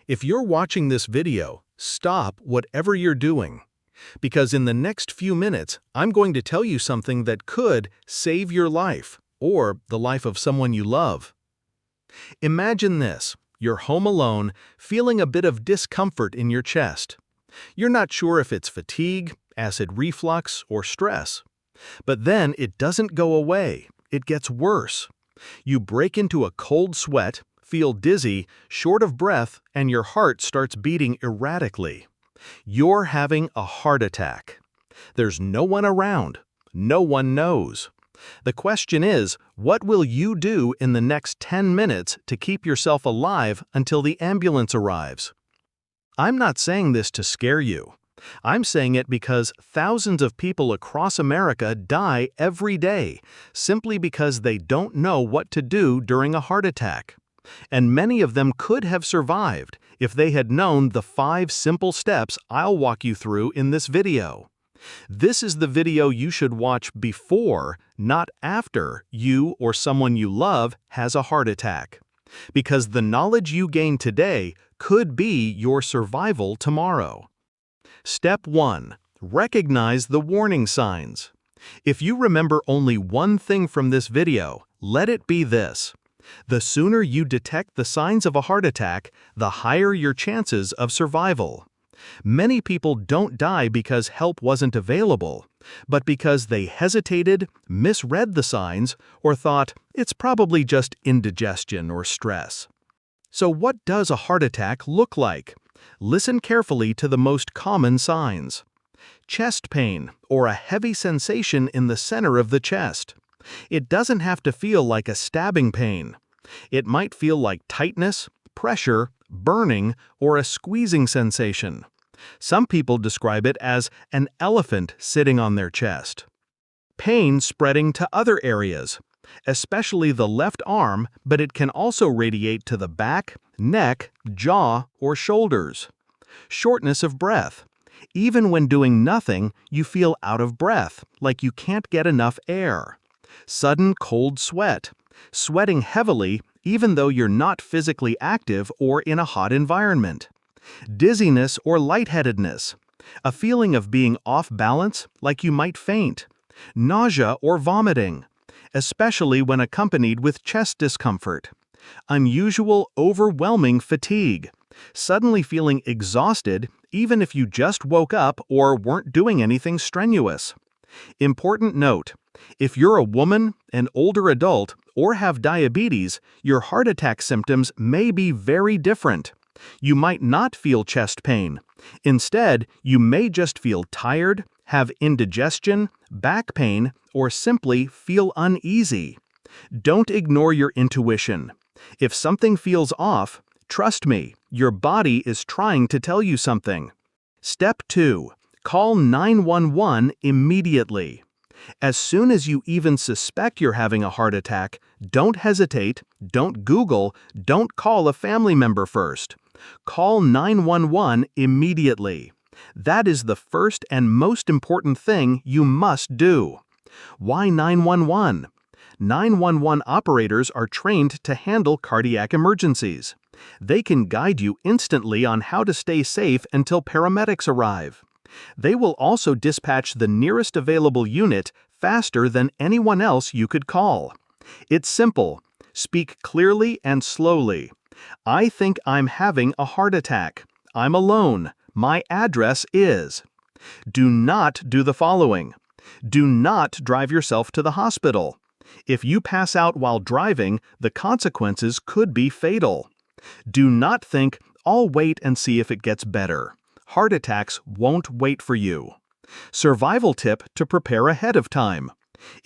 If you're watching this video, stop whatever you're doing. Because in the next few minutes, I'm going to tell you something that could save your life, or the life of someone you love. Imagine this. You're home alone, feeling a bit of discomfort in your chest. You're not sure if it's fatigue, acid reflux, or stress. But then it doesn't go away. It gets worse. You break into a cold sweat, feel dizzy, short of breath, and your heart starts beating erratically. You're having a heart attack. There's no one around. No one knows. The question is, what will you do in the next 10 minutes to keep yourself alive until the ambulance arrives? I'm not saying this to scare you. I'm saying it because thousands of people across America die every day simply because they don't know what to do during a heart attack. And many of them could have survived if they had known the 5 simple steps I'll walk you through in this video. This is the video you should watch before, not after, you or someone you love has a heart attack. Because the knowledge you gain today could be your survival tomorrow. Step 1. Recognize the warning signs. If you remember only one thing from this video, let it be this. The sooner you detect the signs of a heart attack, the higher your chances of survival. Many people don't die because help wasn't available, but because they hesitated, misread the signs, or thought it's probably just indigestion or stress. So what does a heart attack look like? Listen carefully to the most common signs. Chest pain, or a heavy sensation in the center of the chest. It doesn't have to feel like a stabbing pain. It might feel like tightness, pressure, burning, or a squeezing sensation. Some people describe it as an elephant sitting on their chest. Pain spreading to other areas, especially the left arm, but it can also radiate to the back, neck, jaw, or shoulders. Shortness of breath. Even when doing nothing, you feel out of breath, like you can't get enough air. Sudden cold sweat. Sweating heavily even though you're not physically active or in a hot environment. Dizziness or lightheadedness. A feeling of being off balance, like you might faint. Nausea or vomiting, especially when accompanied with chest discomfort. Unusual, overwhelming fatigue. Suddenly feeling exhausted even if you just woke up or weren't doing anything strenuous. Important note. If you're a woman, an older adult, or have diabetes, your heart attack symptoms may be very different. You might not feel chest pain. Instead, you may just feel tired, have indigestion, back pain, or simply feel uneasy. Don't ignore your intuition. If something feels off, trust me, your body is trying to tell you something. Step 2. Call 911 immediately. As soon as you even suspect you're having a heart attack, don't hesitate, don't Google, don't call a family member first. Call 911 immediately. That is the first and most important thing you must do. Why 911? 911 operators are trained to handle cardiac emergencies. They can guide you instantly on how to stay safe until paramedics arrive. They will also dispatch the nearest available unit faster than anyone else you could call. It's simple. Speak clearly and slowly. I think I'm having a heart attack. I'm alone. My address is. Do not do the following. Do not drive yourself to the hospital. If you pass out while driving, the consequences could be fatal. Do not think, I'll wait and see if it gets better. Heart attacks won't wait for you. Survival tip to prepare ahead of time.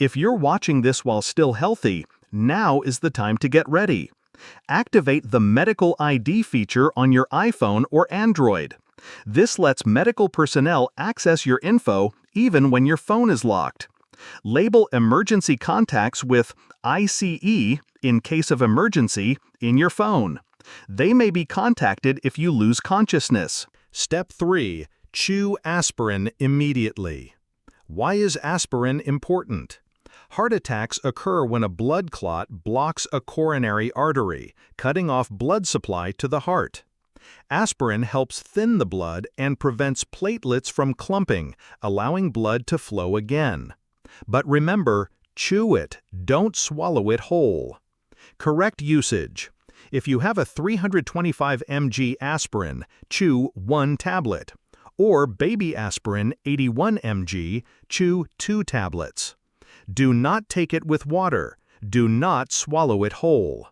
If you're watching this while still healthy, now is the time to get ready. Activate the Medical ID feature on your iPhone or Android. This lets medical personnel access your info even when your phone is locked. Label emergency contacts with ICE in case of emergency in your phone. They may be contacted if you lose consciousness. Step 3. Chew aspirin immediately. Why is aspirin important? Heart attacks occur when a blood clot blocks a coronary artery, cutting off blood supply to the heart. Aspirin helps thin the blood and prevents platelets from clumping, allowing blood to flow again. But remember, chew it, don't swallow it whole. Correct usage. If you have a 325 mg aspirin, chew 1 tablet. Or baby aspirin 81 mg, chew 2 tablets. Do not take it with water. Do not swallow it whole.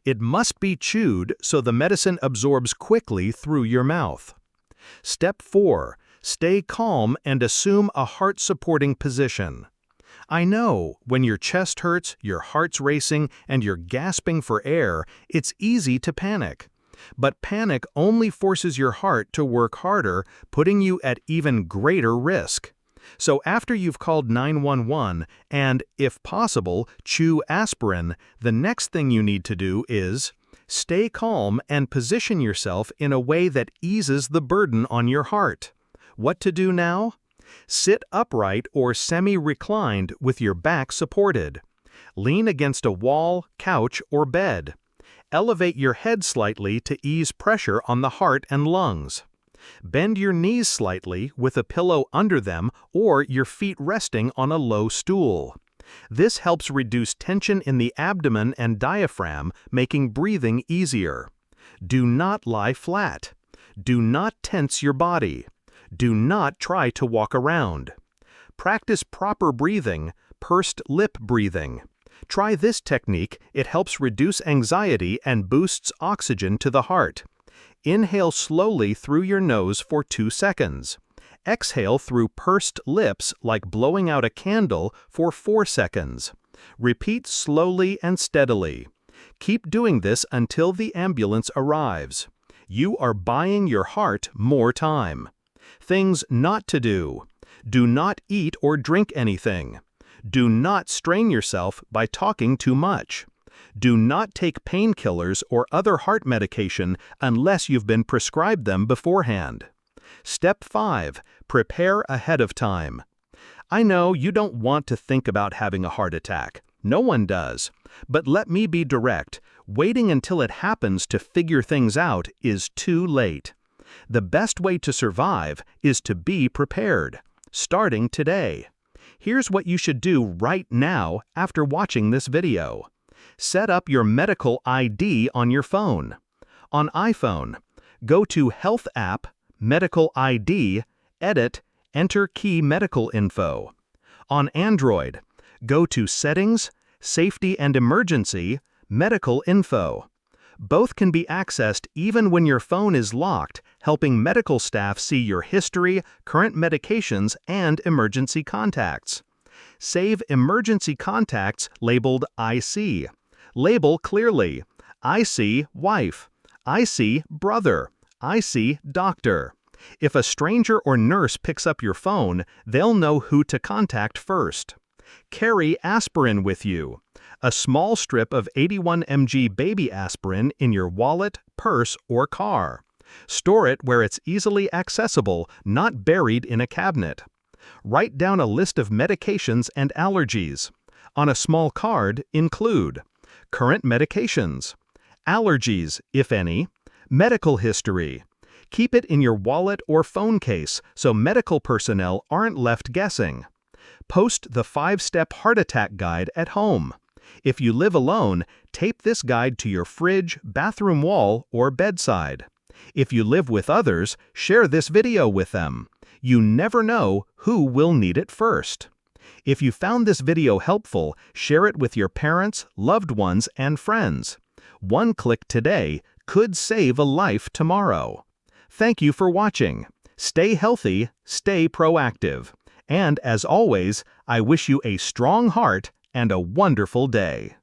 It must be chewed so the medicine absorbs quickly through your mouth. Step 4. Stay calm and assume a heart-supporting position. I know, when your chest hurts, your heart's racing, and you're gasping for air, it's easy to panic. But panic only forces your heart to work harder, putting you at even greater risk. So after you've called 911 and, if possible, chew aspirin, the next thing you need to do is stay calm and position yourself in a way that eases the burden on your heart. What to do now? Sit upright or semi-reclined with your back supported. Lean against a wall, couch, or bed. Elevate your head slightly to ease pressure on the heart and lungs. Bend your knees slightly with a pillow under them or your feet resting on a low stool. This helps reduce tension in the abdomen and diaphragm, making breathing easier. Do not lie flat. Do not tense your body. Do not try to walk around. Practice proper breathing, pursed lip breathing. Try this technique, it helps reduce anxiety and boosts oxygen to the heart. Inhale slowly through your nose for 2 seconds. Exhale through pursed lips like blowing out a candle for 4 seconds. Repeat slowly and steadily. Keep doing this until the ambulance arrives. You are buying your heart more time. Things not to do. Do not eat or drink anything. Do not strain yourself by talking too much. Do not take painkillers or other heart medication unless you've been prescribed them beforehand. Step 5. Prepare ahead of time. I know you don't want to think about having a heart attack. No one does. But let me be direct. Waiting until it happens to figure things out is too late. The best way to survive is to be prepared, starting today. Here's what you should do right now after watching this video. Set up your medical ID on your phone. On iPhone, go to Health app, Medical ID, Edit, enter key medical info. On Android, go to Settings, Safety and Emergency, Medical Info. Both can be accessed even when your phone is locked, helping medical staff see your history, current medications, and emergency contacts. Save emergency contacts labeled IC. Label clearly: IC wife, IC brother, IC doctor. If a stranger or nurse picks up your phone, they'll know who to contact first. Carry aspirin with you. A small strip of 81 mg baby aspirin in your wallet, purse, or car. Store it where it's easily accessible, not buried in a cabinet. Write down a list of medications and allergies. On a small card, include current medications, allergies, if any, medical history. Keep it in your wallet or phone case so medical personnel aren't left guessing. Post the 5-step heart attack guide at home. If you live alone, tape this guide to your fridge, bathroom wall, or bedside. If you live with others, share this video with them. You never know who will need it first. If you found this video helpful, share it with your parents, loved ones, and friends. One click today could save a life tomorrow. Thank you for watching. Stay healthy, stay proactive. And as always, I wish you a strong heart and a wonderful day.